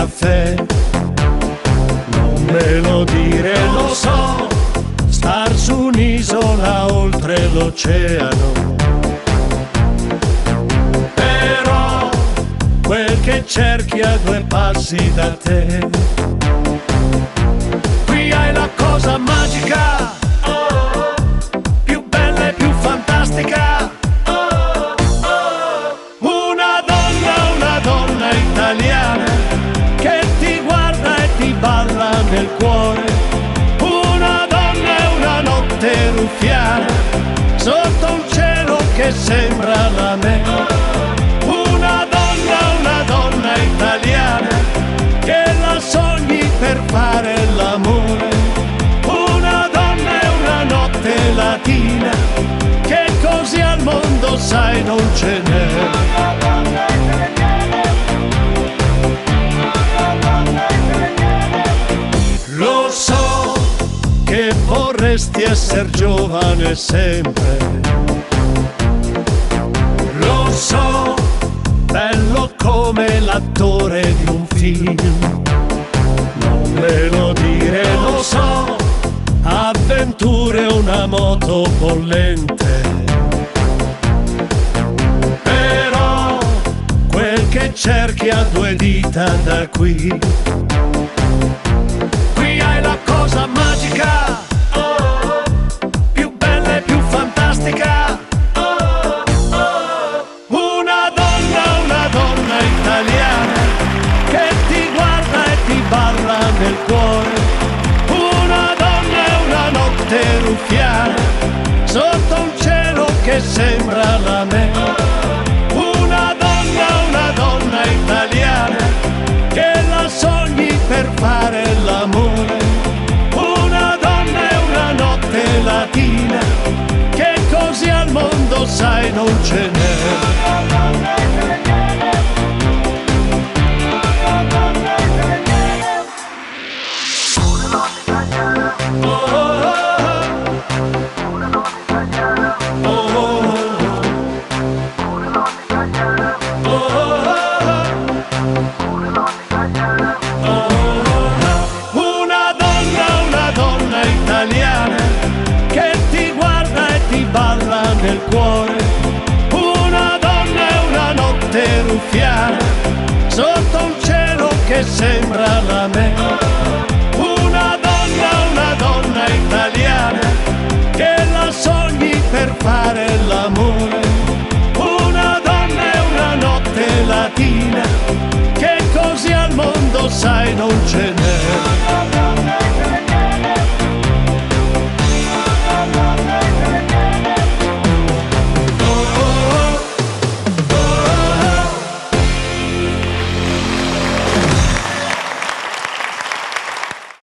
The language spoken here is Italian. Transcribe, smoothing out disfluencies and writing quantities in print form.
caffè. Non me lo dire, lo so, star su un'isola oltre l'oceano. Però quel che cerchi a 2 passi da te. Qui hai la cosa magica, più bella e più fantastica. Una donna italiana che ti guarda e ti balla nel cuore. Una donna e una notte ruffiana sotto un cielo che sembra la me. Una donna italiana che la sogni per fare l'amore. Una donna e una notte latina che così al mondo sai non ce n'è. Lo so che vorresti essere giovane sempre. Lo so, bello come l'attore di un film. Non me lo dire, lo so, avventure e una moto bollente. Però quel che cerchi a 2 dita da qui. Qui hai la cosa magica, più bella e più fantastica. Una donna italiana che ti guarda e ti balla nel cuore. Una donna e una notte ruffiana sotto un cielo che sembra la me. Una donna italiana che la sogni per fare l'amore. Una donna e una notte latina che così al mondo sai non ce n'è. Nel cuore. Una donna e una notte ruffiana sotto un cielo che sembra la me.